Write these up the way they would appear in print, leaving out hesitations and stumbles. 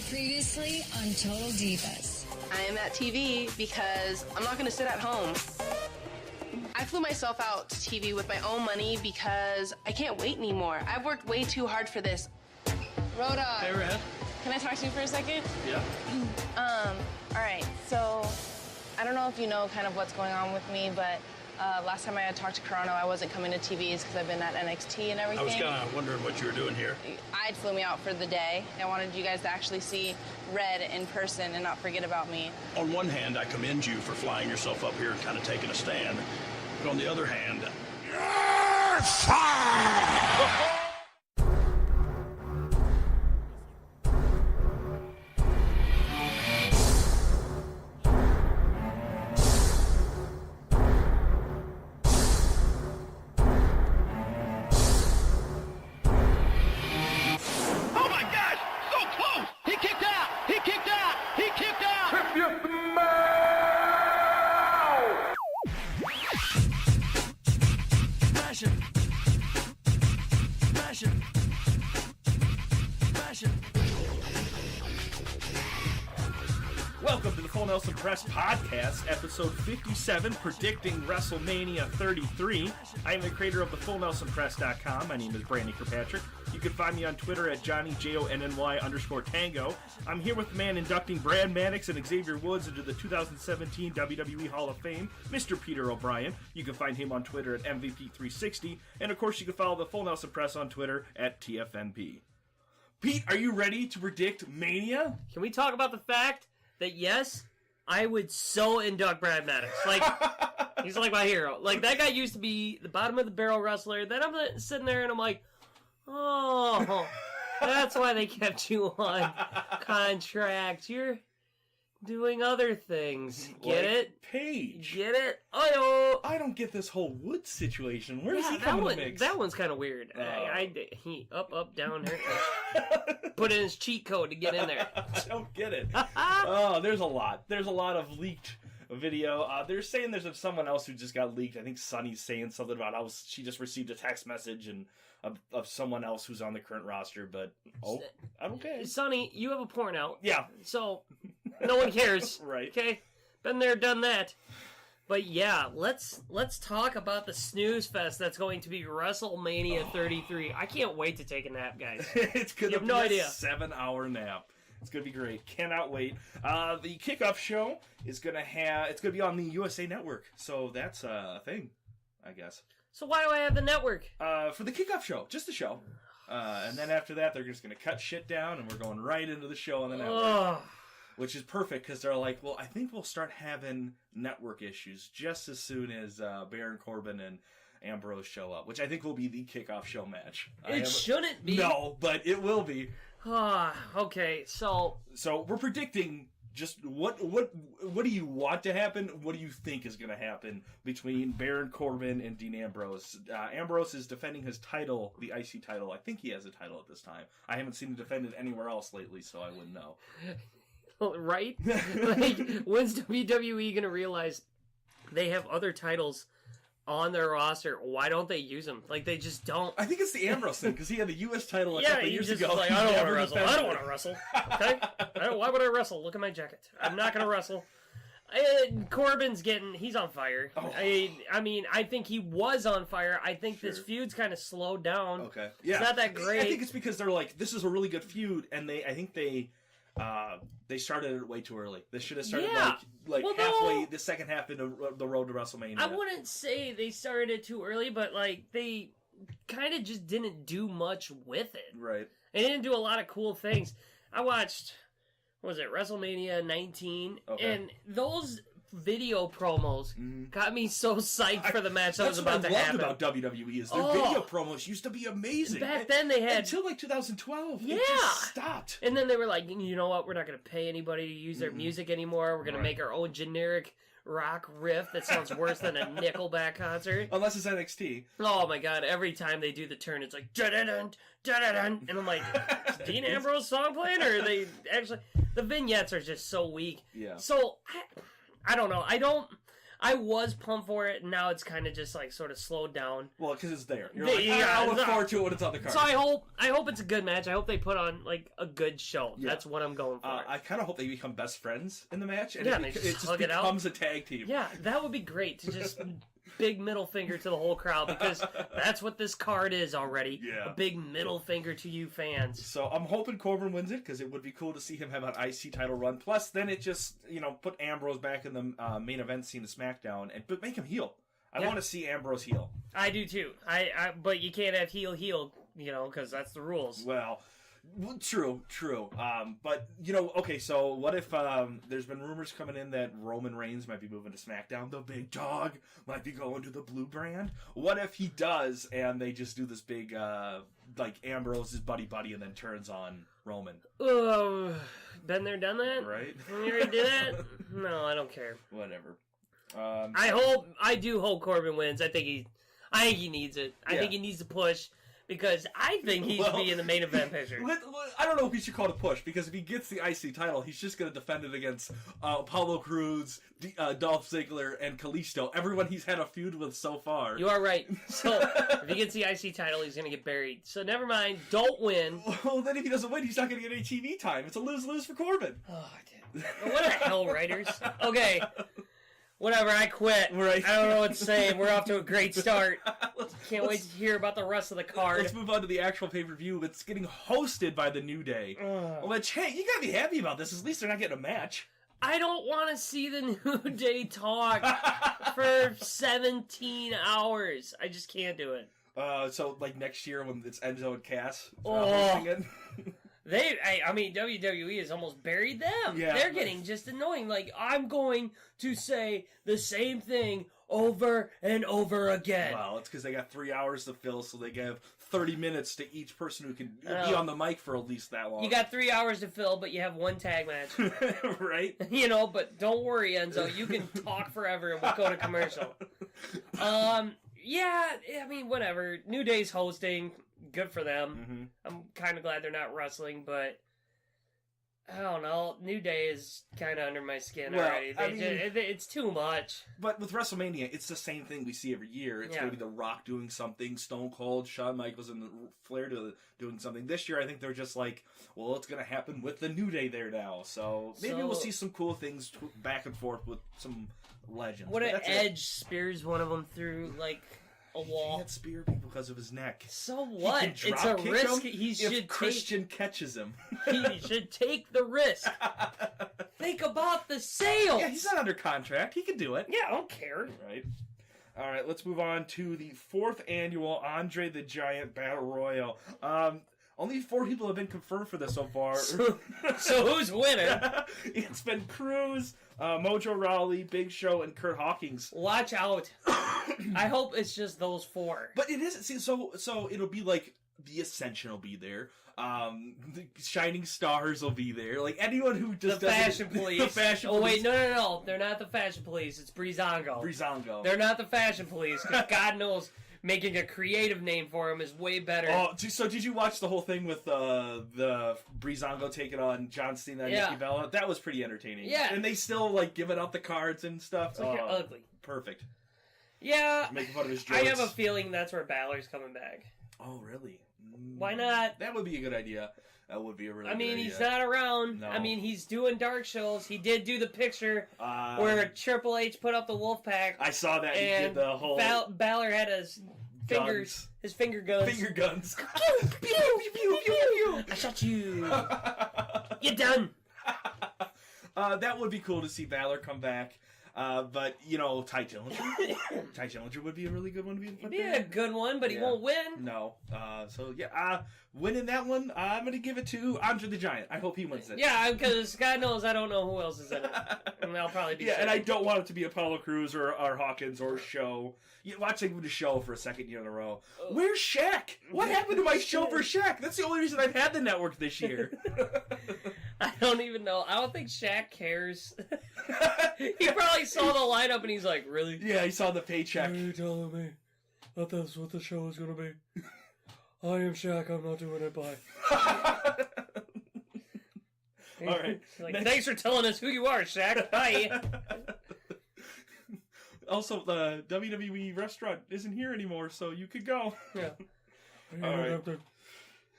Previously on Total Divas. I am at TV because I'm not going to sit at home. I flew myself out to TV with my own money because I can't wait anymore. I've worked way too hard for this. Rhoda. Hey, Red. Can I talk to you for a second? Yeah. All right, so I don't know if you know kind of what's going on with me, but last time I had talked to Carano, I wasn't coming to TVs because I've been at NXT and everything. I was kind of wondering what you were doing here. I'd flew me out for the day. I wanted you guys to actually see Red in person and not forget about me. On one hand, I commend you for flying yourself up here and kind of taking a stand. But on the other hand, you're fired! Welcome to the Full Nelson Press Podcast, episode 57, predicting WrestleMania 33. I am the creator of the FullNelsonPress.com. My name is Brandon Kirkpatrick. You can find me on Twitter at JohnnyJONNY_Tango. I'm here with the man inducting Brad Maddox and Xavier Woods into the 2017 WWE Hall of Fame, Mr. Peter O'Brien. You can find him on Twitter at MVP360. And of course, you can follow the Full Nelson Press on Twitter at TFNP. Pete, are you ready to predict Mania? Can we talk about the fact that, yes, I would so induct Brad Maddox. Like, he's like my hero. Like, that guy used to be the bottom of the barrel wrestler. Then I'm sitting there and I'm like, oh, that's why they kept you on contract. You're doing other things. Get Like it? Paige. Get it? Oh, I don't get this whole Woods situation. Where does he that come in one, the mix? that one's kind of weird. He up, down, put in his cheat code to get in there. I don't get it. There's a lot. There's a lot of leaked video. They're saying there's someone else who just got leaked. I think Sunny's saying something about how she just received a text message and of someone else who's on the current roster, but I don't care. Sonny, you have a porn out. Yeah. So no one cares. Right. Okay. Been there, done that. But yeah, let's talk about the snooze fest that's going to be WrestleMania 33. I can't wait to take a nap, guys. It's gonna You have be no a idea. 7-hour nap. It's gonna be great. Cannot wait. The kickoff show is gonna be on the USA Network, so that's a thing, I guess. So why do I have the network? For the kickoff show, just the show. And then after that, they're just going to cut shit down, and we're going right into the show on the network. Ugh. Which is perfect, because they're like, well, I think we'll start having network issues just as soon as Baron Corbin and Ambrose show up, which I think will be the kickoff show match. It shouldn't be. No, but it will be. Okay, so we're predicting just what do you want to happen? What do you think is going to happen between Baron Corbin and Dean Ambrose? Ambrose is defending his title, the IC title. I think he has a title at this time. I haven't seen him defend it anywhere else lately, so I wouldn't know. right? Like, when's WWE going to realize they have other titles on their roster? Why don't they use them? Like, they just don't. I think it's the Ambrose thing, because he had the U.S. title a couple years ago. Like, I don't want to wrestle. I don't want to wrestle. Okay? Why would I wrestle? Look at my jacket. I'm not going to wrestle. Corbin's he's on fire. Oh. I mean, I think he was on fire. I think this feud's kind of slowed down. Okay. Yeah. It's not that great. I think it's because they're like, this is a really good feud, and I think they started it way too early. They should have started halfway, the second half into the road to WrestleMania. I wouldn't say they started it too early, but like they kind of just didn't do much with it. Right. They didn't do a lot of cool things. I watched, what was it, WrestleMania 19, and those video promos got me so psyched for the match that was about to happen. That's what I loved about WWE is their video promos used to be amazing. Back then they had... Until like 2012. Yeah. It just stopped. And then they were like, you know what, we're not going to pay anybody to use their music anymore. We're going to make our own generic rock riff that sounds worse than a Nickelback concert. Unless it's NXT. Oh my god, every time they do the turn, it's like da-da-dun, da-da-dun. And I'm like, is Dean Ambrose song playing? Or are they actually... The vignettes are just so weak. Yeah. So... I don't know. I was pumped for it, and now it's kind of just like sort of slowed down. Well, because it's there. You're I'll look forward to it when it's on the card. So I hope it's a good match. I hope they put on like a good show. Yeah. That's what I'm going for. I kind of hope they become best friends in the match, and it just becomes a tag team. Yeah, that would be great to just big middle finger to the whole crowd, because that's what this card is already. Yeah. A big middle finger to you fans. So I'm hoping Corbin wins it, because it would be cool to see him have an IC title run. Plus, then it just, put Ambrose back in the main event scene of SmackDown, but make him heel. I want to see Ambrose heel. I do too. But you can't have heel, because that's the rules. Well, true. But, okay, so what if there's been rumors coming in that Roman Reigns might be moving to SmackDown? The big dog might be going to the blue brand. What if he does, and they just do this big, Ambrose is buddy, and then turns on Roman? Oh, been there, done that? Right? You already did that? No, I don't care. Whatever. I do hope Corbin wins. I think he needs it. I think he needs to push, because I think he should be in the main event picture. I don't know if he should call it a push, because if he gets the IC title, he's just going to defend it against Apollo Crews, Dolph Ziggler, and Kalisto, everyone he's had a feud with so far. You are right. So, if he gets the IC title, he's going to get buried. So, never mind. Don't win. Well, then if he doesn't win, he's not going to get any TV time. It's a lose-lose for Corbin. Oh, what the hell, writers? Okay. Whatever, I quit. Right. I don't know what to say. We're off to a great start. Can't wait to hear about the rest of the card. Let's move on to the actual pay-per-view. It's getting hosted by the New Day. Which, hey, you gotta be happy about this. At least they're not getting a match. I don't want to see the New Day talk for 17 hours. I just can't do it. So, next year when it's Enzo and Cass hosting it? WWE has almost buried them. Yeah. They're getting just annoying. I'm going to say the same thing over and over again. Well, it's because they got 3 hours to fill, so they give 30 minutes to each person who can be on the mic for at least that long. You got 3 hours to fill, but you have one tag match. Right? But don't worry, Enzo. You can talk forever and we'll go to commercial. Yeah, whatever. New Day's hosting. Good for them. Mm-hmm. I'm kind of glad they're not wrestling, but I don't know. New Day is kind of under my skin already. It's too much. But with WrestleMania, it's the same thing we see every year. It's going to be The Rock doing something, Stone Cold, Shawn Michaels, and Flair doing something. This year, I think they're just it's going to happen with the New Day there now. So maybe we'll see some cool things back and forth with some legends. What if Edge spears one of them through, a wall? He can't spear people because of his neck. So what? It's a risk. Christian catches him. He should take the risk. Think about the sales. Yeah, he's not under contract. He can do it. Yeah, I don't care. Right. All right, let's move on to the 4th annual Andre the Giant Battle Royal. Only 4 people have been confirmed for this so far. So who's winning? It's been Cruz, Mojo Rawley, Big Show, and Kurt Hawkins. Watch out. I hope it's just those 4. But it is. See, so it'll be the Ascension will be there. The Shining Stars will be there. Anyone who just the Fashion Police. The Fashion Police. Oh wait, no. They're not the Fashion Police. It's Breezango. They're not the Fashion Police, because God knows making a creative name for him is way better. Oh, so did you watch the whole thing with the Breezango taking on John Cena and Nikki Bella? That was pretty entertaining. Yeah. And they still giving out the cards and stuff. It's you're ugly. Perfect. Yeah. Making fun of his jokes. I have a feeling that's where Balor's coming back. Oh, really? Why not? That would be a good idea. That would be a really good idea. He's not around. No. He's doing dark shows. He did do the picture where Triple H put up the Wolfpack. I saw that. And he did the whole... Balor had his fingers. His finger guns. Finger guns. Pew, pew, pew, pew, pew. I shot you. You're done. That would be cool to see Balor come back. But, Ty Dillinger? Ty Dillinger would be a really good one to be He'd be a good one, but he won't win. No. Winning that one, I'm going to give it to Andre the Giant. I hope he wins it. Yeah, because God knows I don't know who else is in it. And I'll probably be and I don't want it to be Apollo Crews or Hawkins or Show. Watching the show for a second year in a row. Where's Shaq? What happened to my show for Shaq? That's the only reason I've had the network this year. I don't even know. I don't think Shaq cares. He probably saw the lineup and he's like, really? Yeah, he saw the paycheck. What are you telling me that that's what the show is going to be? I am Shaq. I'm not doing it. Bye. All right. Thanks for telling us who you are, Shaq. Bye. Also, the WWE restaurant isn't here anymore, so you could go. Yeah. All right.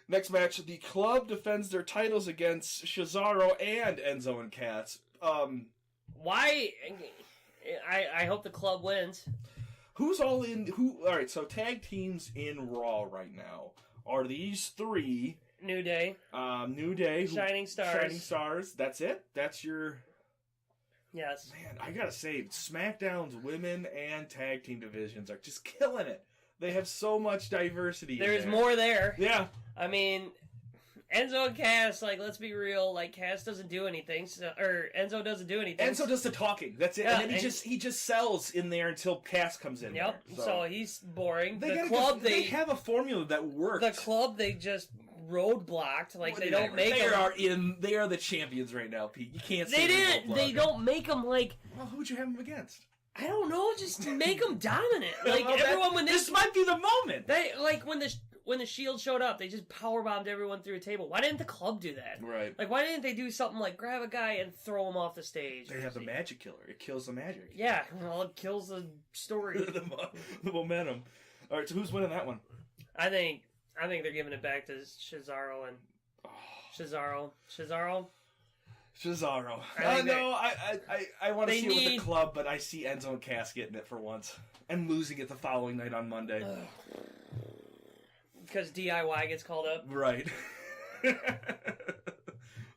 Next match, the Club defends their titles against Cesaro and Enzo and Cass. Why? I hope the Club wins. Who's all in? All right, so tag teams in Raw right now are these three. New Day. New Day. Shining Stars. Shining Stars. That's it? That's your... Yes. Man, I gotta say, SmackDown's women and tag team divisions are just killing it. They have so much diversity. There's more there. Yeah. I mean, Enzo and Cass, like, let's be real, like, Cass doesn't do anything, or Enzo doesn't do anything. Enzo does the talking. That's it. Yeah, and then he just sells in there until Cass comes in. Yep. There, so he's boring. They have a formula that works. The Club, they just roadblocked. Like, Well, they don't make them. They are the champions right now, Pete. You can't They say didn't. They don't make them like. Well, who would you have them against? I don't know. Just make them dominant. Like everyone when this might be the moment. They like when the Shield showed up, they just powerbombed everyone through a table. Why didn't the Club do that? Right. Like why didn't they do something like grab a guy and throw him off the stage? They have the magic killer. It kills the magic. Yeah. Well, it kills the story. the momentum. All right. So who's winning that one? I think they're giving it back to Cesaro and Cesaro. No, I want to see it with the Club, but I see Enzo and Cass getting it for once and losing it the following night on Monday. Because DIY gets called up. Right.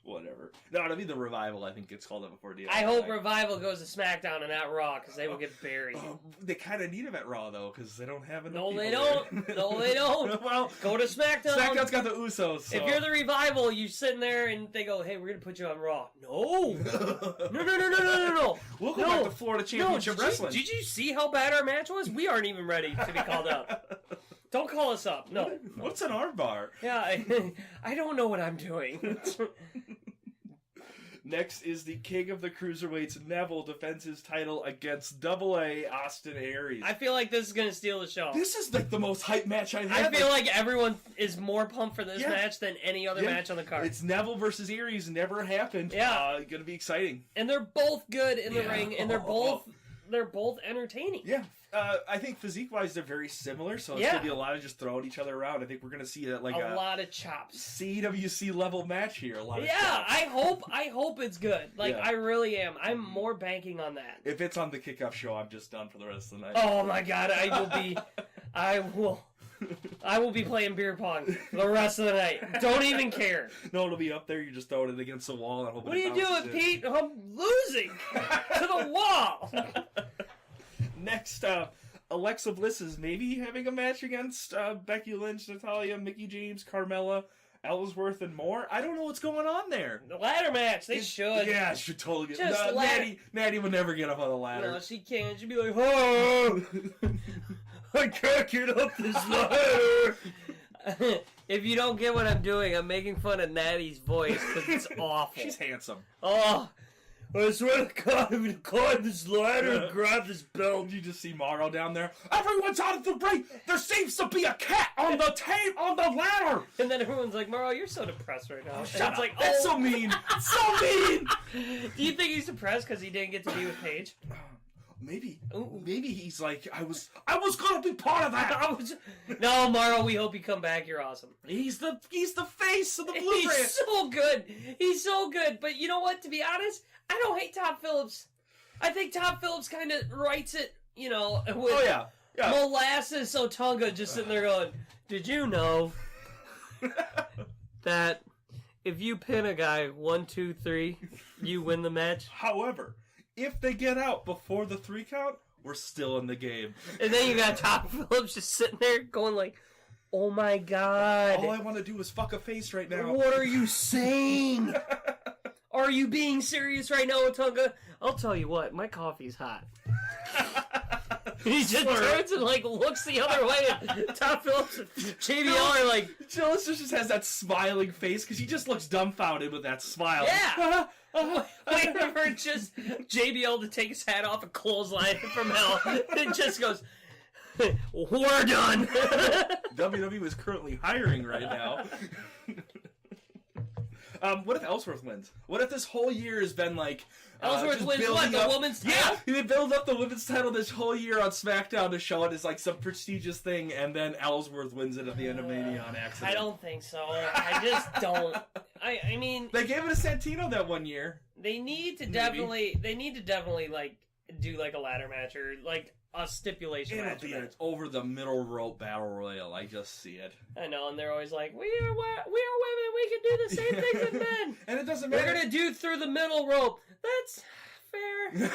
Whatever. No, it'll be the Revival, I think, gets called up before DIY. I hope Revival goes to SmackDown and not Raw, because they will get buried. They kind of need him at Raw, though, because they don't have enough No, people they don't. there. No, they don't. Well, go to SmackDown. SmackDown's got the Usos. So. If you're the Revival, you're sitting there and they go, hey, we're going to put you on Raw. No. No. We'll go back to Florida Championship Wrestling. Did you see how bad our match was? We aren't even ready to be called up. Don't call us up. No. What's an armbar? Yeah, I don't know what I'm doing. Next is the King of the Cruiserweights, Neville, defends his title against AA Austin Aries. I feel like this is going to steal the show. This is like the most hype match I've had. I feel like everyone is more pumped for this match than any other match on the card. It's Neville versus Aries. Never happened. Yeah. Going to be exciting. And they're both good in the ring, and they're both entertaining. Yeah. I think physique-wise, they're very similar, so it's going to be a lot of just throwing each other around. I think we're going to see that like a lot of chops. CWC level match here. A lot of chops. I hope it's good. Like, I really am. I'm more banking on that. If it's on the kickoff show, I'm just done for the rest of the night. Oh my god, I will be playing beer pong the rest of the night. Don't even care. No, it'll be up there. You're just throwing it against the wall and hoping. What are you doing, Pete? I'm losing to the wall. Next, Alexa Bliss is maybe having a match against Becky Lynch, Natalya, Mickie James, Carmella, Ellsworth, and more. I don't know what's going on there. The ladder match. They should. Yeah, should totally get. Natty would never get up on the ladder. No, she can't. She'd be like, oh, I can't get up this ladder. If you don't get what I'm doing, I'm making fun of Natty's voice because it's awful. She's handsome. Oh. I swear to God, I'm going to climb this ladder and grab this belt. You just see Morrow down there. Everyone's out of the ring. There seems to be a cat on the ladder. And then everyone's like, Morrow, you're so depressed right now. Oh, shut up. Like, that's so mean. So mean. Do you think he's depressed because he didn't get to be with Paige? Maybe. Maybe he's like, I was going to be part of that. No, Morrow, we hope you come back. You're awesome. He's the face of the Blue He's Brand. so good. He's so good. But you know what? To be honest, I don't hate Tom Phillips. I think Tom Phillips kind of writes it, with Molasses Otunga just sitting there going, did you know that if you pin a guy 1, 2, 3, you win the match? However, if they get out before the 3 count, we're still in the game. And then you got Tom Phillips just sitting there going like, oh my God. All I want to do is fuck a face right now. What are you saying? Are you being serious right now, Otunga? I'll tell you what, my coffee's hot. He just turns and looks the other way, and Tom Phillips and JBL are like... Jonas just has that smiling face, because he just looks dumbfounded with that smile. Yeah! Waiting for just JBL to take his hat off and clothesline from hell. It just goes, we're done! WWE is currently hiring right now. What if Ellsworth wins? What if this whole year has been like... Ellsworth just wins what? The women's title? Yeah! They build up the women's title this whole year on SmackDown to show it as like some prestigious thing, and then Ellsworth wins it at the end of Mania on accident. I don't think so. I just don't. I mean... They gave it to Santino that one year. They need to definitely like do like a ladder match or like a stipulation match. It's over the middle rope battle royal. I just see it. I know, and they're always like, we are women. We can do the same things as men. And it doesn't matter. We're gonna do through the middle rope. That's fair.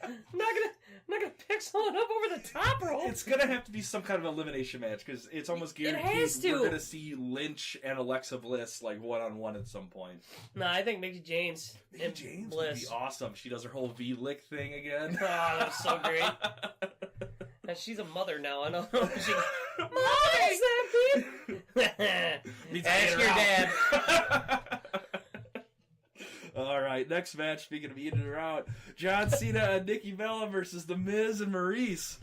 I'm not gonna pick someone up over the top rope. It's gonna have to be some kind of elimination match because it's almost guaranteed it has to. We're gonna see Lynch and Alexa Bliss like one-on-one at some point. No, I think Mickie James and James Bliss would be awesome. She does her whole V-lick thing again. Oh, that was so great. And she's a mother now. I don't know if she... Mom, is that me? Ask your dad. All right, next match, speaking of eating her out, John Cena and Nikki Bella versus The Miz and Maurice.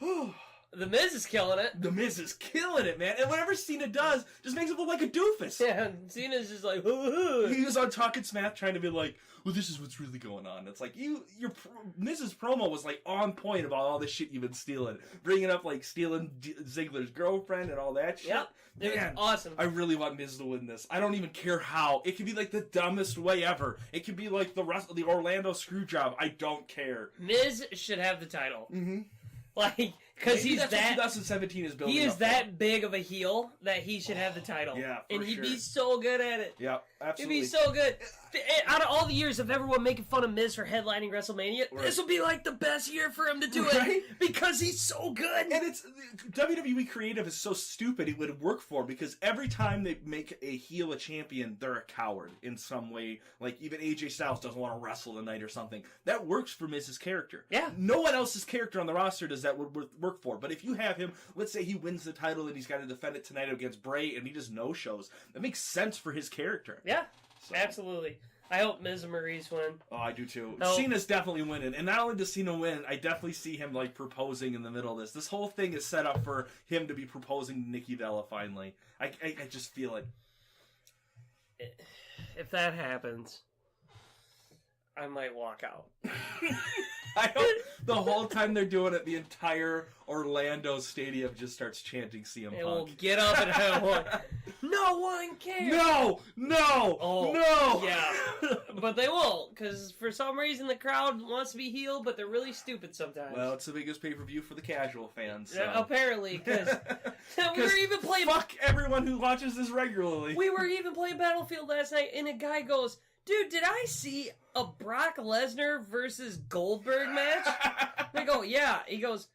The Miz is killing it. The Miz is killing it, man. And whatever Cena does just makes him look like a doofus. Yeah, Cena's just like, he was on Talking Smack trying to be like, well, this is what's really going on. It's like, your Miz's promo was like on point about all this shit you've been stealing. Bringing up like stealing Ziggler's girlfriend and all that shit. Yep, it was awesome. I really want Miz to win this. I don't even care how. It could be like the dumbest way ever. It could be like the Orlando Screwjob. I don't care. Miz should have the title. Mm-hmm. Like, because he's that's that... what 2017 is building He is up that big of a heel that he should have the title. Yeah, and he'd sure. be so good at it. Yeah, absolutely. He'd be so good. Out of all the years of everyone making fun of Miz for headlining WrestleMania, this will be like the best year for him to do it because he's so good. And it's WWE creative is so stupid it would work for because every time they make a heel a champion, they're a coward in some way. Like even AJ Styles doesn't want to wrestle tonight or something. That works for Miz's character. Yeah. No one else's character on the roster does that would work for. But if you have him, let's say he wins the title and he's got to defend it tonight against Bray and he just no shows, that makes sense for his character. Yeah. So. Absolutely. I hope Miz and Maurice win. Oh, I do too. No. Cena's definitely winning. And not only does Cena win, I definitely see him like proposing in the middle of this. This whole thing is set up for him to be proposing to Nikki Bella finally. I just feel it. If that happens, I might walk out. I hope the whole time they're doing it, the entire Orlando stadium just starts chanting CM Punk. It will get up and have one. No one cares. No! Yeah, but they won't, because for some reason the crowd wants to be healed, but they're really stupid sometimes. Well, it's the biggest pay-per-view for the casual fans. So. Yeah, apparently, because we were even playing... Fuck everyone who watches this regularly. We were even playing Battlefield last night, and a guy goes, dude, did I see a Brock Lesnar versus Goldberg match? And I go, yeah. He goes,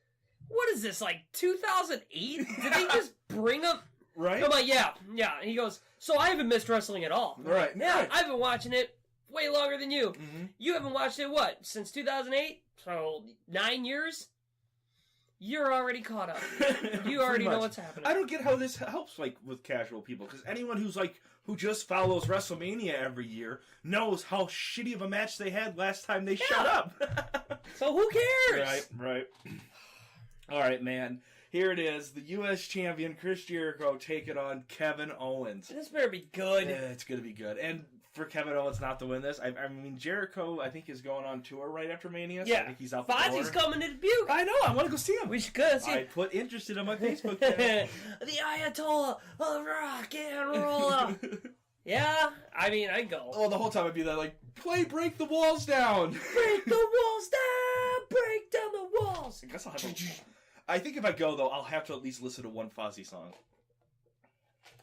what is this, like 2008? Did they just bring up... Right? I'm like, yeah. He goes, so I haven't missed wrestling at all. Right. Yeah, right. I've been watching it way longer than you. Mm-hmm. You haven't watched it, what, since 2008? So, 9 years? You're already caught up. You already know what's happening. I don't get how this helps, like, with casual people, because anyone who just follows WrestleMania every year knows how shitty of a match they had last time they shut up. So who cares? Right. All right, man. Here it is, the U.S. champion, Chris Jericho, taking on Kevin Owens. This better be good. Yeah, it's going to be good. And for Kevin Owens not to win this, I mean, Jericho, I think, is going on tour right after Mania, so I think he's out the door. Fozzie's coming to Dubuque. I know, I want to go see him. We should go see him. I put interested on my Facebook page. The Ayatollah of rock and roll. Yeah, I mean, I'd go. Oh, the whole time I'd be there like, break the walls down. Break the walls down. Break down the walls. I guess I'll have I think if I go, though, I'll have to at least listen to one Fozzy song.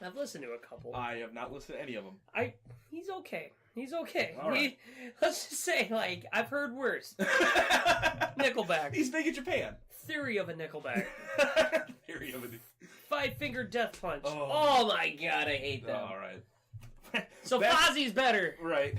I've listened to a couple. I have not listened to any of them. He's okay. He's okay. All right. Let's just say, like, I've heard worse. Nickelback. He's big in Japan. Theory of a Nickelback. Theory of a... Five-Finger Death Punch. Oh. Oh my god, I hate them. All right. So Fozzie's better. Right.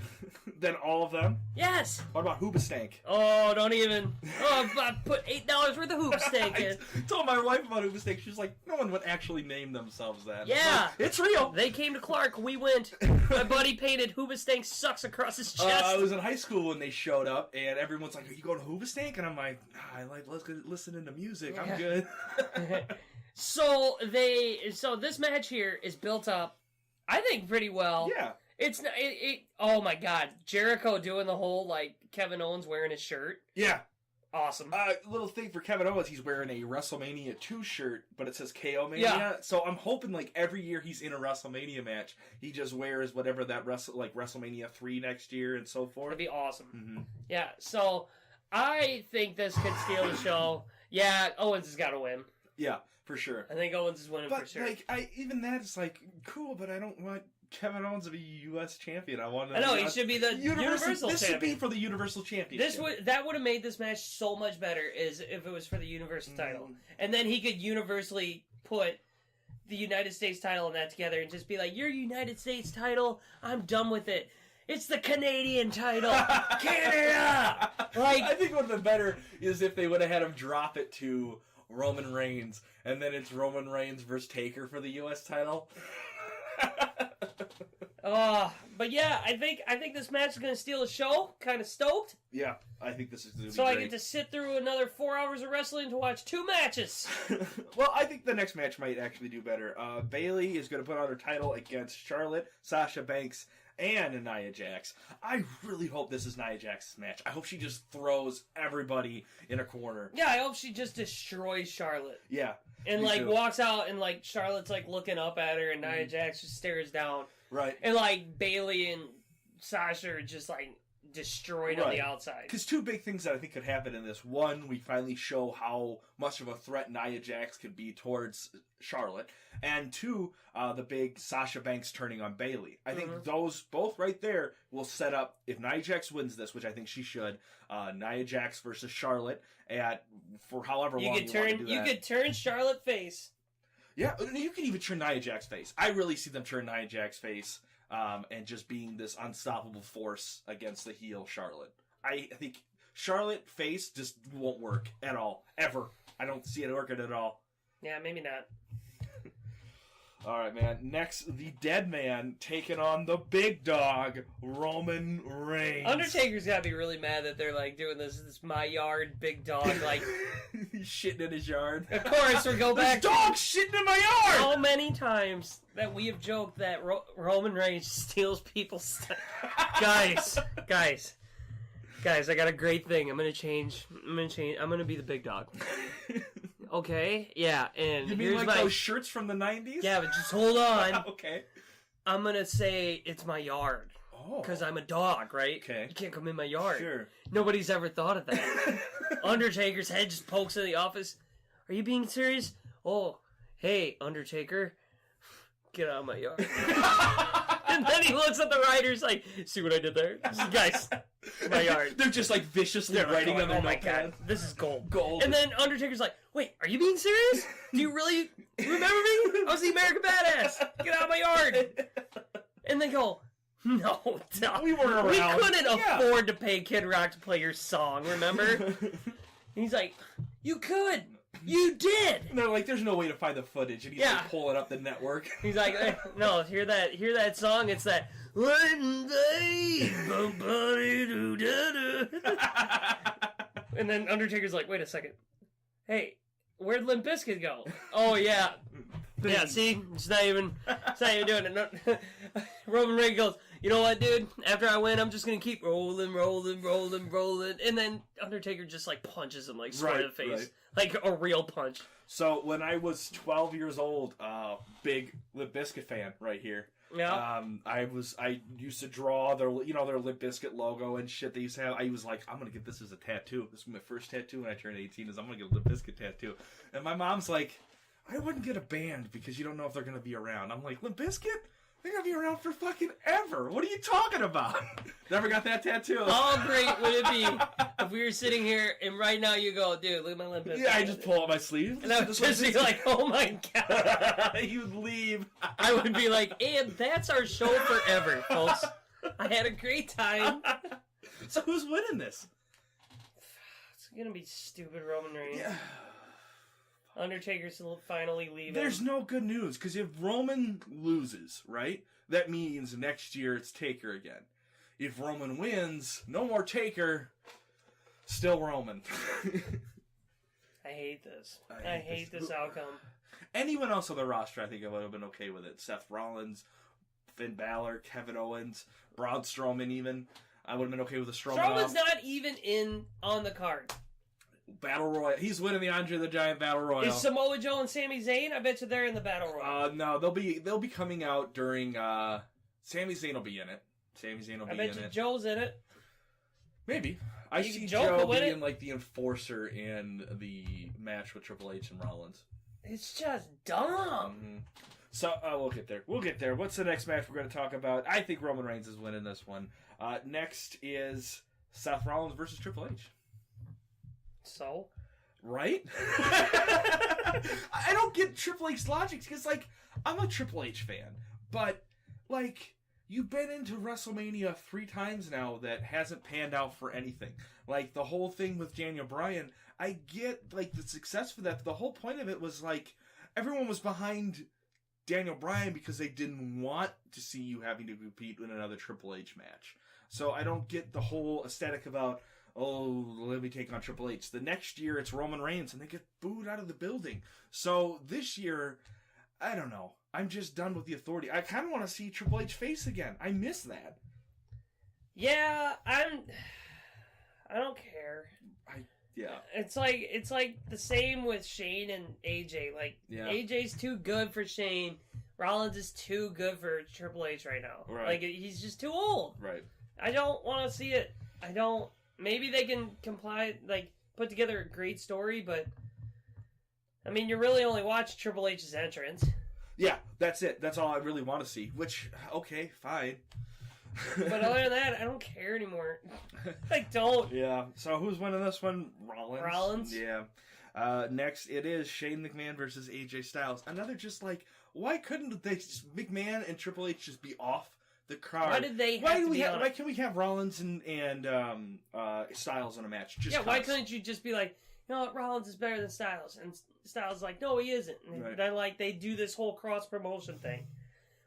Than all of them? Yes. What about Hoobastank? Oh, don't even. Oh, I put $8 worth of Hoobastank in. I told my wife about Hoobastank. She's like, no one would actually name themselves that. Yeah. Like, it's real. They came to Clark. We went. My buddy painted Hoobastank sucks across his chest. I was in high school when they showed up, and everyone's like, are you going to Hoobastank? And I'm like, I like listening to music. Yeah. I'm good. So this match here is built up I think pretty well. Yeah. It's not. Oh my God, Jericho doing the whole like Kevin Owens wearing his shirt. Yeah. Awesome. Little thing for Kevin Owens, he's wearing a WrestleMania 2 shirt, but it says KO Mania. Yeah. So I'm hoping like every year he's in a WrestleMania match, he just wears whatever that like WrestleMania 3 next year and so forth. That'd be awesome. Mm-hmm. Yeah. So I think this could steal the show. Yeah, Owens has got to win. Yeah, for sure. I think Owens is winning But for sure. like, even that's like cool, but I don't want Kevin Owens to be U.S. champion. I know he should be the Universal This champion. should be for the Universal Championship. That would have made this match so much better is if it was for the Universal title, and then he could universally put the United States title and that together and just be like, "Your United States title, I'm done with it. It's the Canadian title, Canada." Like, I think what would have been better is if they would have had him drop it to Roman Reigns, and then it's Roman Reigns versus Taker for the U.S. title. But yeah, I think this match is gonna steal the show. Kind of stoked. Yeah, I think this is going to be So great. I get to sit through another 4 hours of wrestling to watch 2 matches. Well, I think the next match might actually do better. Bayley is going to put on her title against Charlotte, Sasha Banks, and Nia Jax. I really hope this is Nia Jax's match. I hope she just throws everybody in a corner. Yeah, I hope she just destroys Charlotte. Yeah. And me like too. walks out and like Charlotte's like looking up at her and Nia Jax just stares down. Right. And like Bayley and Sasha are just like destroyed on the outside. Because 2 big things that I think could happen in this. One, we finally show how much of a threat Nia Jax could be towards Charlotte. And 2, the big Sasha Banks turning on Bayley. I think those both right there will set up, if Nia Jax wins this, which I think she should, Nia Jax versus Charlotte for however long you want to do that. You could turn Charlotte face. Yeah, you can even turn Nia Jax face. I really see them turn Nia Jax face and just being this unstoppable force against the heel Charlotte. I think Charlotte face just won't work at all, ever. I don't see it working at all. Yeah, maybe not. All right, man. Next, the Dead Man taking on the big dog, Roman Reigns. Undertaker's gotta be really mad that they're like doing this my yard big dog like He's shitting in his yard. Of course, we go back. This dog shitting in my yard. So many times that we have joked that Roman Reigns steals people's stuff. Guys, I got a great thing. I'm gonna change. I'm gonna be the big dog. Okay, yeah, and You mean here's like those shirts from the 90s? Yeah, but just hold on. Okay. I'm gonna say it's my yard. Oh. Because I'm a dog, right? Okay. You can't come in my yard. Sure. Nobody's ever thought of that. Undertaker's head just pokes in the office. Are you being serious? Oh, hey, Undertaker. Get out of my yard. And then he looks at the writers like, see what I did there? Guys, it's my yard. They're just like viciously writing on their oh my notepad. God, this is gold. Gold. And then Undertaker's like, wait, are you being serious? Do you really remember me? I was the American Badass. Get out of my yard. And they go, no. We weren't around. We couldn't afford to pay Kid Rock to play your song, remember? And he's like, you could. You did. And they're like, there's no way to find the footage. And he's like pulling up the network. He's like, no, hear that song? It's that. And then Undertaker's like, wait a second. Hey, where'd Limp Bizkit go? Oh, yeah. Yeah, see? It's not even doing it. No. Roman Reigns goes, you know what, dude? After I win, I'm just going to keep rolling. And then Undertaker just, like, punches him, like, square in the face. Right. Like a real punch. So, when I was 12 years old, big Limp Bizkit fan right here. Yeah. I used to draw their Limp Bizkit logo and shit they used to have. I was like, I'm going to get this as a tattoo. This was my first tattoo when I turned 18 is I'm going to get a Limp Bizkit tattoo. And my mom's like, I wouldn't get a band because you don't know if they're going to be around. I'm like, Limp Bizkit? They're going to be around for fucking ever. What are you talking about? Never got that tattoo. How great would it be if we were sitting here and right now you go, dude, look at my Limp Bizkit. Yeah, I just pull out my sleeve. And I would just be like, oh my God. You'd leave. I would be like, and that's our show forever, folks. I had a great time. So who's winning this? It's going to be stupid Roman Reigns. Yeah. Undertaker's finally leaving. There's no good news, because if Roman loses, right, that means next year it's Taker again. If Roman wins, no more Taker, still Roman. I hate this. I hate this outcome. Anyone else on the roster, I think I would have been okay with it. Seth Rollins, Finn Balor, Kevin Owens, Braun Strowman even. I would have been okay with a Strowman Strowman's off. not even on the card. Battle Royal. He's winning the Andre the Giant Battle Royal. Is Samoa Joe and Sami Zayn? I bet you they're in the Battle Royal. No, they'll be coming out during. Sami Zayn will be in it. Sami Zayn will be in it. I bet you Joe's in it. Maybe. I see Joe being like the enforcer in the match with Triple H and Rollins. It's just dumb. Mm-hmm. So we'll get there. We'll get there. What's the next match we're going to talk about? I think Roman Reigns is winning this one. Next is Seth Rollins versus Triple H. So? Right? I don't get Triple H's logic because, like, I'm a Triple H fan, but, like, you've been into WrestleMania 3 times now that hasn't panned out for anything. Like, the whole thing with Daniel Bryan, I get, like, the success for that, but the whole point of it was, like, everyone was behind Daniel Bryan because they didn't want to see you having to compete in another Triple H match. So I don't get the whole aesthetic about, oh, let me take on Triple H. The next year, it's Roman Reigns, and they get booed out of the building. So this year, I don't know. I'm just done with the authority. I kind of want to see Triple H face again. I miss that. Yeah, I don't care. Yeah. It's like the same with Shane and AJ. Like, yeah. AJ's too good for Shane. Rollins is too good for Triple H right now. Right. Like, he's just too old. Right. I don't want to see it. I don't. Maybe they can put together a great story, but I mean, you really only watch Triple H's entrance. Yeah, that's it. That's all I really want to see. Which, okay, fine. But other than that, I don't care anymore. I don't. Yeah. So who's winning this one? Rollins. Yeah. Next, it is Shane McMahon versus AJ Styles. Another just like, why couldn't they McMahon and Triple H just be off the card? Why did they? Why can we have Rollins and Styles in a match? Just why couldn't you just be like, you know what, Rollins is better than Styles, and Styles is like, no, he isn't. And then they do this whole cross promotion thing.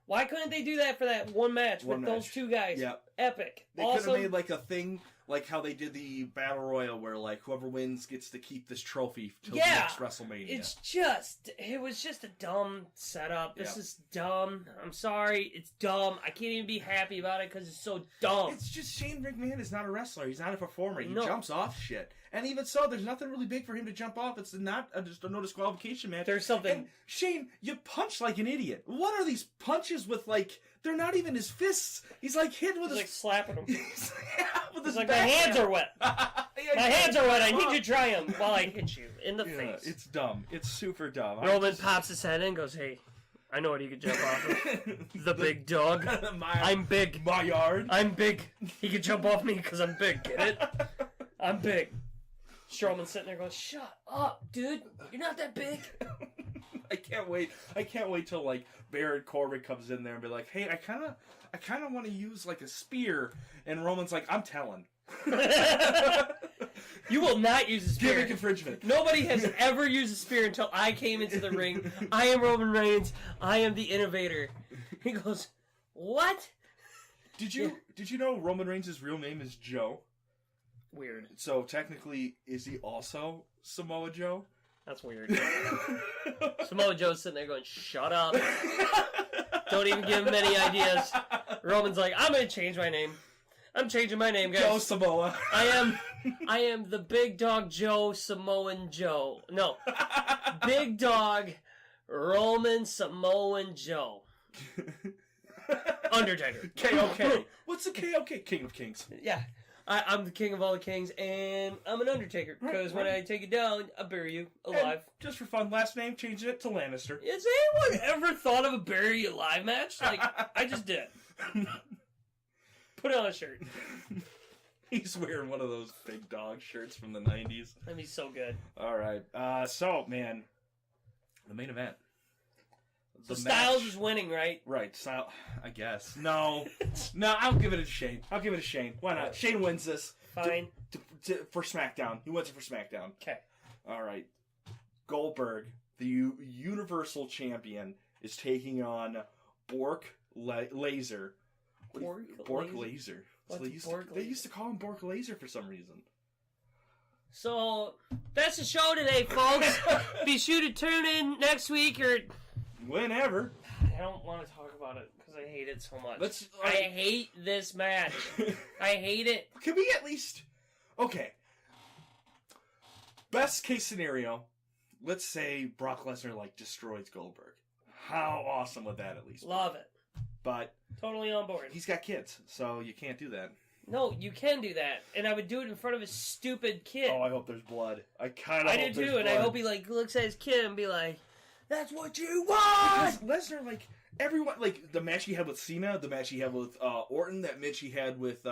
Why couldn't they do that for that one match with those two guys? Yeah. Epic. They could have made like a thing like how they did the Battle Royal where like whoever wins gets to keep this trophy till the next WrestleMania. It was just a dumb setup. This is dumb. I'm sorry. It's dumb. I can't even be happy about it because it's so dumb. It's just Shane McMahon is not a wrestler. He's not a performer. He jumps off shit. And even so, there's nothing really big for him to jump off. It's not just a no disqualification match. There's something. And Shane, you punch like an idiot. What are these punches with like? They're not even his fists. He's like hitting with He's his slapping him. with his like, my hands are wet. My hands are wet. I need you to dry them while I hit you in the face. It's dumb. It's super dumb. Roman pops his head in and goes, hey, I know what he could jump off of. The big dog. I'm big. My yard. I'm big. He could jump off me because I'm big. Get it? I'm big. Strowman's sitting there going, shut up, dude. You're not that big. I can't wait. I can't wait till like Baron Corbin comes in there and be like, hey, I kind of want to use like a spear. And Roman's like, I'm telling. You will not use a spear. Gimmick infringement. Nobody has ever used a spear until I came into the ring. I am Roman Reigns. I am the innovator. He goes, what? Did you know Roman Reigns' real name is Joe? Weird. So technically, is he also Samoa Joe? That's weird. Samoa Joe's sitting there going, shut up. Don't even give him any ideas. Roman's like, I'm going to change my name. I'm changing my name, guys. Joe Samoa. I am the Big Dog Joe Samoan Joe. No. Big Dog Roman Samoan Joe. Undertaker. KOK. What's the KOK? King of Kings. Yeah. I'm the king of all the kings, and I'm an Undertaker, because when I take you down, I bury you alive. And just for fun, last name, changing it to Lannister. Has anyone ever thought of a bury you alive match? Like, I just did. Put on a shirt. He's wearing one of those big dog shirts from the 90s. That'd be so good. All right. So, man, the main event. So Styles is winning, right? Right. Styles, I guess. No, I'll give it to Shane. Why not? Shane wins this. Fine. For SmackDown. He wins it for SmackDown. Okay. All right. Goldberg, the Universal Champion, is taking on Bork Laser. Bork Laser. They used to call him Bork Laser for some reason. So, that's the show today, folks. Be sure to tune in next week or... Whenever. I don't want to talk about it, because because I hate it so much. I hate this match. I hate it. Can we at least... Okay. Best case scenario, let's say Brock Lesnar, destroys Goldberg. How awesome would that at least be? Love it. But... Totally on board. He's got kids, so you can't do that. No, you can do that. And I would do it in front of his stupid kid. Oh, I hope there's blood. I kind of hope do too, and I hope he, looks at his kid and be like, that's what you want! Because Lesnar, everyone, the match he had with Cena, the match he had with Orton, that match he had with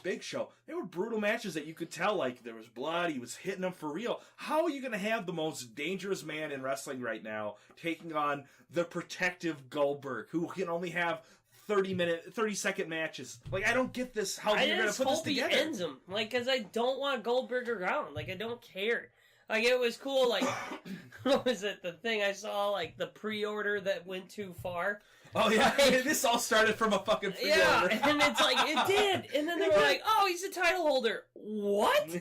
Big Show, they were brutal matches that you could tell, there was blood, he was hitting them for real. How are you going to have the most dangerous man in wrestling right now taking on the protective Goldberg, who can only have 30-second matches? I don't get this, how you're going to put this together. I just hope he ends him, because I don't want Goldberg around, I don't care. It was cool, what was it, the thing I saw, the pre-order that went too far? Oh, yeah, this all started from a fucking pre-order. Yeah, and it's it did, and then they were like, oh, he's a title holder. What?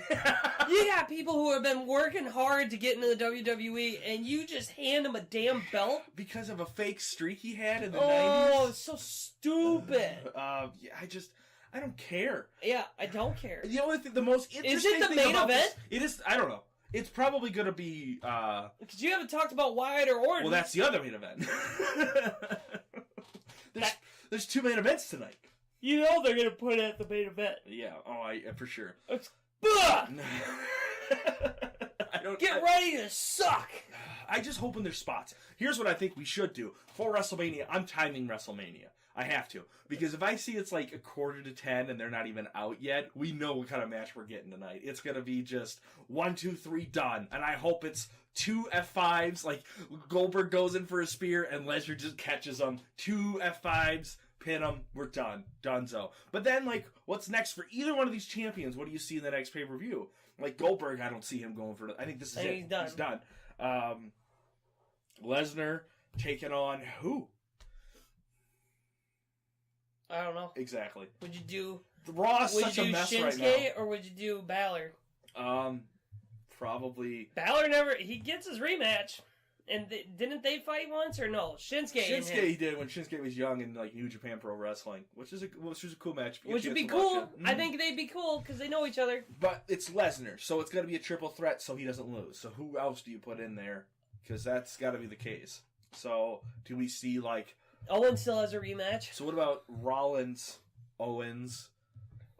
You got people who have been working hard to get into the WWE, and you just hand them a damn belt? Because of a fake streak he had in the 90s? Oh, it's so stupid. Yeah, I don't care. Yeah, I don't care. The only thing, the most interesting thing Is it the main about event? It is, I don't know. It's probably going to be, because you haven't talked about Wyatt or Orton. Well, that's the other main event. There's two main events tonight. You know they're going to put it at the main event. Yeah, for sure. Get ready to suck! I just hope in their spots. Here's what I think we should do. For WrestleMania, I'm timing WrestleMania. I have to. Because if I see it's 9:45 and they're not even out yet, we know what kind of match we're getting tonight. It's going to be just 1, 2, 3, done. And I hope it's 2 F5s, Goldberg goes in for a spear and Lesnar just catches him. 2 F5s, pin him, we're done. Donezo. But then, what's next for either one of these champions? What do you see in the next pay-per-view? Goldberg, I don't see him going for... I think this is it. He's done. Lesnar taking on who? I don't know. Exactly. Would you do... The Raw is such a mess Shinsuke, right now. Or would you do Balor? Probably... Balor never... He gets his rematch. And didn't they fight once, or no? Shinsuke he did when Shinsuke was young in New Japan Pro Wrestling, which was a cool match. Which would be cool. I think they'd be cool, because they know each other. But it's Lesnar, so it's got to be a triple threat so he doesn't lose. So who else do you put in there? Because that's got to be the case. So do we see, Owen still has a rematch. So what about Rollins, Owens?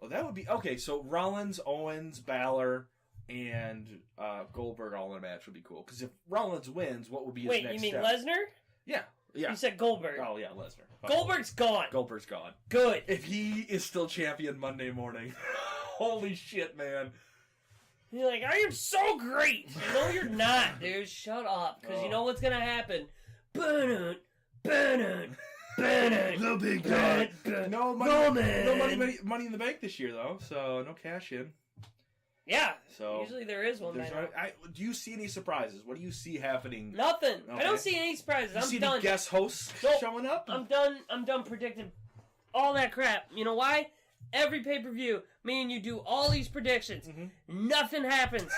Oh, that would be... Okay, so Rollins, Owens, Balor, and Goldberg all in a match would be cool. Because if Rollins wins, what would be his next step? Wait, you mean Lesnar? Yeah. You said Goldberg. Oh, yeah, Lesnar. Goldberg's gone. Goldberg's gone. Good. If he is still champion Monday morning, holy shit, man. You're like, I am so great. No, you're not, dude. Shut up. Because you know what's going to happen. The big dog. No money in the bank this year, though, so no cash in. Yeah, so usually there is one. Do you see any surprises? What do you see happening? Nothing. Okay. I don't see any surprises. I'm done. Any guest hosts showing up? I'm done predicting all that crap. You know why? Every pay-per-view, me and you do all these predictions. Mm-hmm. Nothing happens.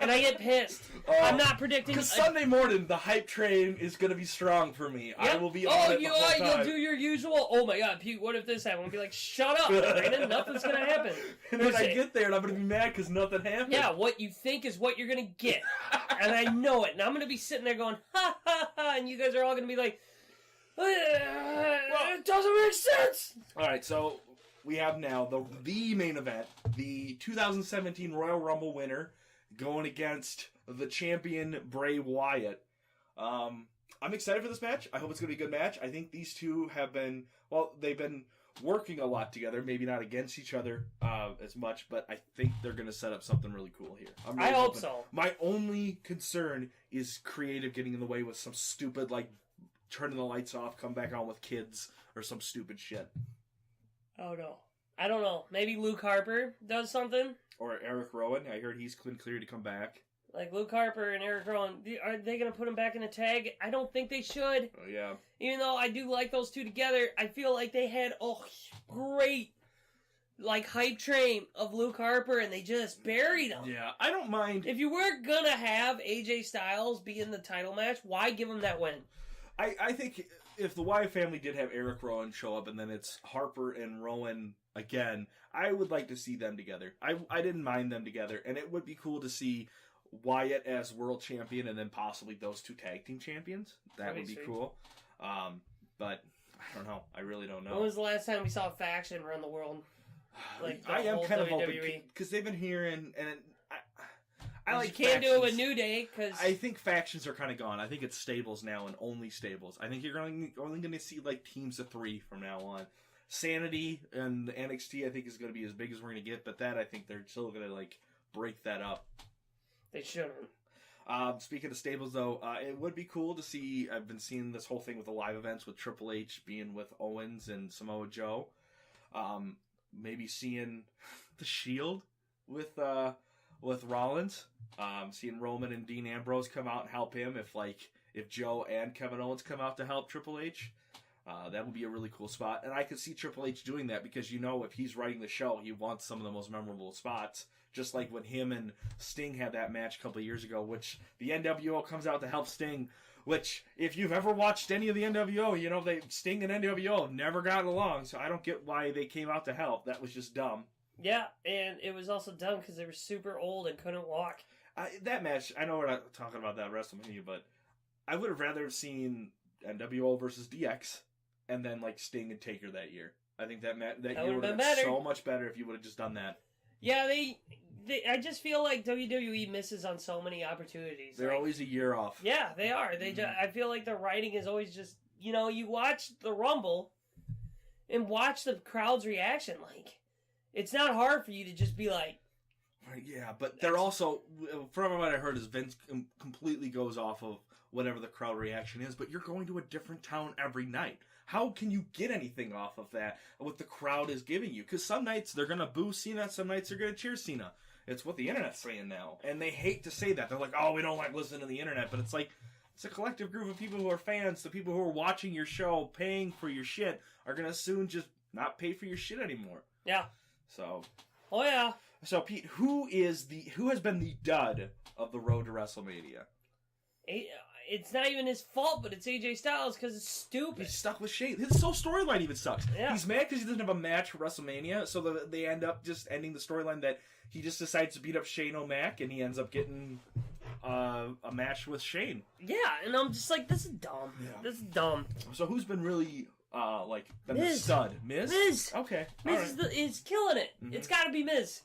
And I get pissed. I'm not predicting... Because Sunday morning, the hype train is going to be strong for me. Yep. I will be on it the whole time. You'll do your usual, oh my god, Pete, what if this happened? I'll be like, shut up, Brandon. Nothing's going to happen. And then I get there, and I'm going to be mad because nothing happened. Yeah, what you think is what you're going to get. And I know it. And I'm going to be sitting there going, ha, ha, ha. And you guys are all going to be like, it doesn't make sense. All right, so... We have now the main event, the 2017 Royal Rumble winner going against the champion Bray Wyatt. I'm excited for this match. I hope it's going to be a good match. I think these two they've been working a lot together, maybe not against each other as much, but I think they're going to set up something really cool here. I hope so. My only concern is creative getting in the way with some stupid, turning the lights off, come back on with kids, or some stupid shit. Oh, no. I don't know. Maybe Luke Harper does something? Or Eric Rowan. I heard he's been cleared to come back. Luke Harper and Eric Rowan. Are they going to put him back in a tag? I don't think they should. Oh, yeah. Even though I do like those two together, I feel like they had a great, hype train of Luke Harper, and they just buried him. Yeah, I don't mind. If you were going to have AJ Styles be in the title match, why give him that win? I think... if the Wyatt family did have Eric Rowan show up and then it's Harper and Rowan again, I would like to see them together. I didn't mind them together, and it would be cool to see Wyatt as world champion and then possibly those 2 tag team champions. That would be cool. But I don't know. I really don't know. When was the last time we saw a faction run the world? Like I am kind of hoping WWE? because they've been here and I like you can't factions. do it with New Day because I think factions are kind of gone. I think it's stables now and only stables. I think you're only going to see like teams of 3 from now on. Sanity and NXT I think is going to be as big as we're going to get, but that I think they're still going to like break that up. They shouldn't. Speaking of stables, though, it would be cool to see. I've been seeing this whole thing with the live events with Triple H being with Owens and Samoa Joe. Maybe seeing the Shield with Rollins. Seeing Roman and Dean Ambrose come out and help him. If Joe and Kevin Owens come out to help Triple H, that would be a really cool spot. And I could see Triple H doing that because if he's writing the show, he wants some of the most memorable spots. Just like when him and Sting had that match a couple of years ago, which the NWO comes out to help Sting, which, if you've ever watched any of the NWO, Sting and NWO have never gotten along, so I don't get why they came out to help. That was just dumb. Yeah, and it was also dumb because they were super old and couldn't walk. That match, I know we're not talking about that WrestleMania, but I would have rather seen NWO versus DX and then, Sting and Taker that year. I think that year would have been so much better if you would have just done that. Yeah, I just feel like WWE misses on so many opportunities. They're always a year off. Yeah, they are. I feel like the writing is always just, you watch the Rumble and watch the crowd's reaction. It's not hard for you to just be like... Right, yeah, but they're also, from what I heard, is Vince completely goes off of whatever the crowd reaction is, but you're going to a different town every night. How can you get anything off of that, what the crowd is giving you? Because some nights they're going to boo Cena, some nights they're going to cheer Cena. It's what the internet's saying now. And they hate to say that. They're like, oh, we don't like listening to the internet. But it's it's a collective group of people who are fans. The people who are watching your show, paying for your shit, are going to soon just not pay for your shit anymore. Yeah. So. Oh, yeah. So, Pete, who has been the dud of the road to WrestleMania? It's not even his fault, but it's AJ Styles because it's stupid. He's stuck with Shane. His whole storyline even sucks. Yeah. He's mad because he doesn't have a match for WrestleMania, so they end up just ending the storyline that he just decides to beat up Shane O'Mac, and he ends up getting a match with Shane. Yeah, and I'm just like, this is dumb. Yeah. This is dumb. So who's been really, been Miz. the stud? Miz? Miz. Okay. Miz is killing it. Mm-hmm. It's got to be Miz.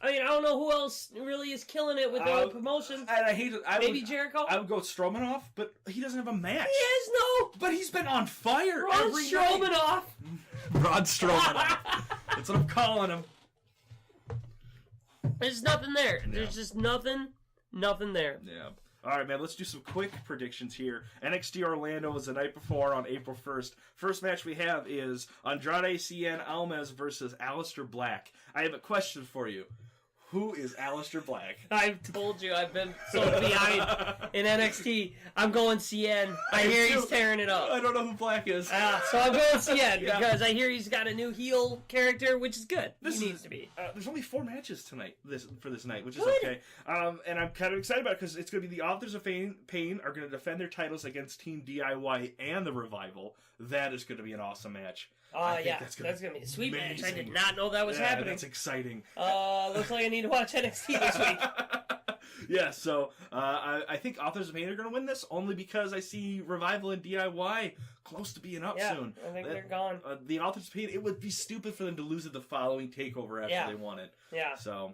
I mean, I don't know who else really is killing it with the promotion. And I hate it. Maybe Jericho? I would go Strowmanoff, but he doesn't have a match. He has no... But he's been on fire Braun Strowmanoff. Braun Strowmanoff. That's what I'm calling him. There's nothing there. Yeah. There's just nothing there. Yeah. All right, man, let's do some quick predictions here. NXT Orlando is the night before on April 1st. First match we have is Andrade Cien Almas versus Aleister Black. I have a question for you. Who is Aleister Black? I've told you I've been so behind in NXT. I'm going Cien. I hear he's tearing it up. I don't know who Black is. So I'm going Cien because I hear he's got a new heel character, which is good. He needs to be. There's only 4 matches tonight for this night, which is okay. And I'm kind of excited about it because it's going to be the Authors of Pain are going to defend their titles against Team DIY and the Revival. That is going to be an awesome match. That's going to be a sweet match. I did not know that was happening. That's exciting. Looks like I need to watch NXT this week. Yeah, so I think Authors of Pain are going to win this only because I see Revival and DIY close to being up soon. I think they're gone. The Authors of Pain, it would be stupid for them to lose it the following TakeOver after they won it. Yeah. So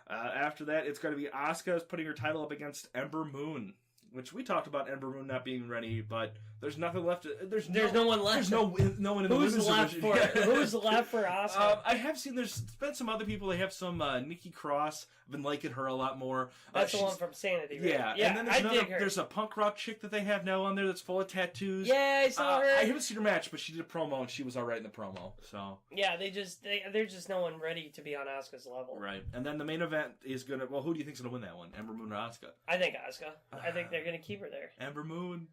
after that, it's going to be Asuka putting her title up against Ember Moon. Which we talked about Ember Moon not being ready, but there's nothing left. There's no one left. There's no one in the women's division. Who's left for Asuka? I have seen there's been some other people. They have some Nikki Cross. I've been liking her a lot more. That's the one from Sanity, right? Yeah. And then there's a punk rock chick that they have now on there that's full of tattoos. Yeah, I saw her. I haven't seen her match, but she did a promo and she was all right in the promo. So yeah, there's just no one ready to be on Asuka's level. Right. And then the main event is gonna. Well, who do you think's gonna win that one? Ember Moon or Asuka? I think Asuka. I think they're gonna keep her there. Ember Moon.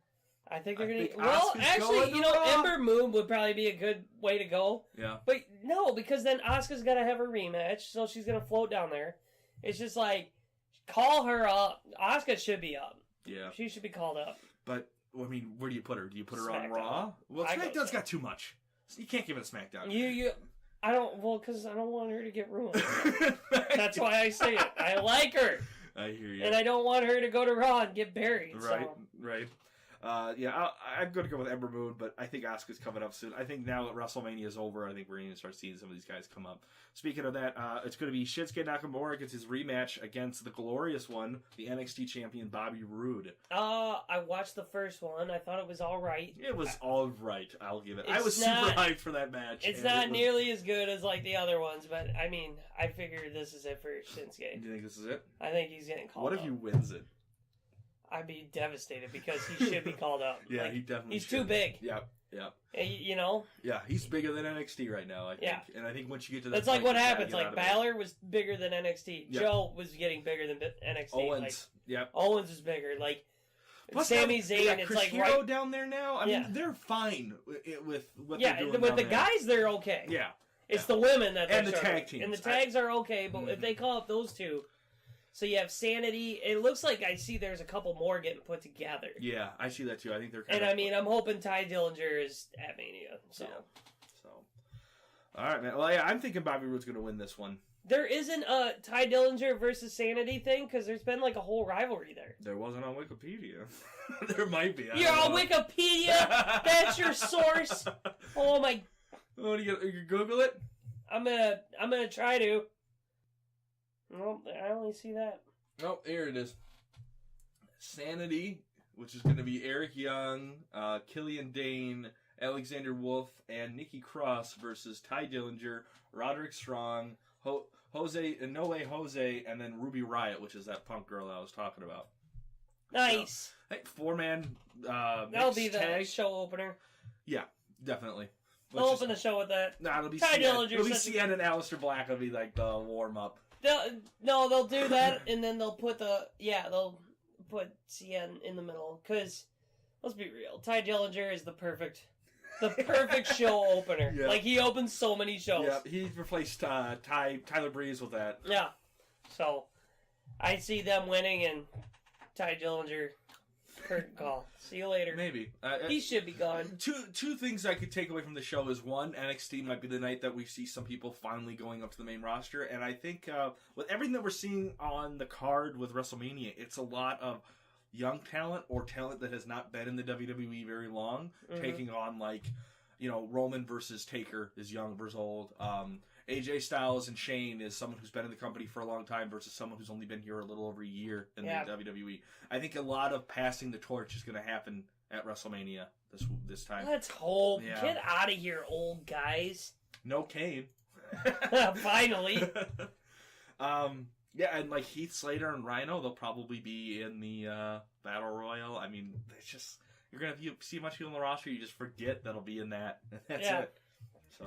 I think they're gonna. Well, actually, Ember Moon would probably be a good way to go. Yeah. But no, because then Asuka's gonna have her rematch, so she's gonna float down there. It's just like, call her up. Asuka should be up. Yeah. She should be called up. But I mean, where do you put her? Do you put her on SmackDown. Raw? Well, I go SmackDown's got too much. You can't give it a SmackDown. I don't, well, because I don't want her to get ruined. That's why I say it. I like her. I hear you. And I don't want her to go to Raw and get buried. Right, so. right. Yeah, I'm going to go with Ember Moon, but I think Asuka's coming up soon. I think now that WrestleMania is over, I think we're going to start seeing some of these guys come up. Speaking of that, it's going to be Shinsuke Nakamura gets his rematch against the glorious one, the NXT champion Bobby Roode. I watched the first one. I thought it was all right. It was all right, I'll give it. I It's was not- super hyped for that match. It's and not it was- nearly as good as like the other ones, but I mean, I figure this is it for Shinsuke. Do you think this is it? I think he's getting called What if up. he wins it? I'd be devastated because he should be called up. Yeah, Like, he definitely he's should. too big. Yep, yep. You know? Yeah, he's bigger than NXT right now, I think. Yeah. And I think once you get to that That's like point, what you gotta happens. get Like, out of it. Balor was bigger than NXT. Yep. Joe was getting bigger than NXT. Owens, Like, yep. Owens is bigger. Like, Plus, Sami they Zayn, got it's Chris like Hero right. down there now. I Yeah. mean, they're fine with what Yeah, they're doing with down the there. guys, they're okay. Yeah. It's the women that they're And the struggling. tag teams. And the tags are okay, but if they call up those two, so you have Sanity. It looks like I see there's a couple more getting put together. Yeah, I see that too. I think they're kind And of... I mean, I'm hoping Ty Dillinger is at Mania. So Yeah. So, all right, man. Well, yeah, I'm thinking Bobby Roode's going to win this one. there isn't a Ty Dillinger versus Sanity thing because there's been like a whole rivalry there. There wasn't on Wikipedia. There might be. I You're don't on know. Wikipedia. That's your source. Oh my! Oh, you Google it? I'm gonna try to. Nope, I only see that. Oh, here it is. Sanity, which is going to be Eric Young, Killian Dane, Alexander Wolf, and Nikki Cross versus Ty Dillinger, Roderick Strong, Jose, No Way Jose, and then Ruby Riott, which is that punk girl I was talking about. Nice. So, hey, 4-man That'll be the tag. show opener. Yeah, definitely. They'll open the show with that. Nah, it'll be Ty CN. Dillinger It'll be such a- CN and Aleister Black will be like the warm up. They'll do that, and then they'll put they'll put CN in the middle. Cause let's be real, Ty Dillinger is the perfect show opener. Yeah. Like he opens so many shows. Yeah, he replaced Tyler Breeze with that. Yeah. So I see them winning, and Ty Dillinger, curtain call. See you later. Maybe He should be gone. Two things I could take away from the show is one, NXT might be the night that we see some people finally going up to the main roster, and I think with everything that we're seeing on the card with WrestleMania, it's a lot of young talent or talent that has not been in the WWE very long, taking on Roman versus Taker is young versus old. AJ Styles and Shane is someone who's been in the company for a long time versus someone who's only been here a little over a year in the WWE. I think a lot of passing the torch is going to happen at WrestleMania this time. Let's hope. Yeah. Get out of here, old guys. No Kane. Finally. Yeah, and like Heath Slater and Rhino, they'll probably be in the Battle Royal. I mean, it's just you're gonna see a bunch of people on the roster, you just forget that'll be in that. That's it. So,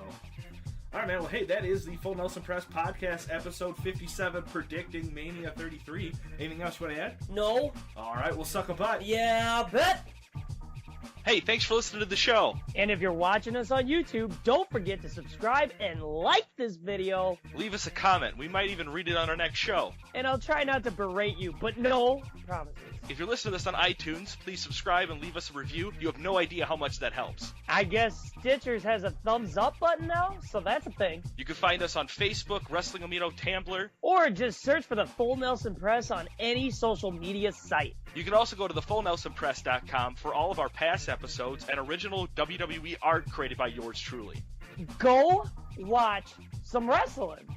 all right, man. Well, hey, that is the Full Nelson Press podcast, episode 57, predicting Mania 33. Anything else you want to add? No. All right, we'll suck a butt. Yeah, bet. Hey, thanks for listening to the show. And if you're watching us on YouTube, don't forget to subscribe and like this video. Leave us a comment. We might even read it on our next show. And I'll try not to berate you, but no promises. If you're listening to this on iTunes, please subscribe and leave us a review. You have no idea how much that helps. I guess Stitchers has a thumbs up button now, so that's a thing. You can find us on Facebook, Wrestling Amino, Tumblr. Or just search for the Full Nelson Press on any social media site. You can also go to thefullnelsonpress.com for all of our past episodes and original WWE art created by yours truly. Go watch some wrestling.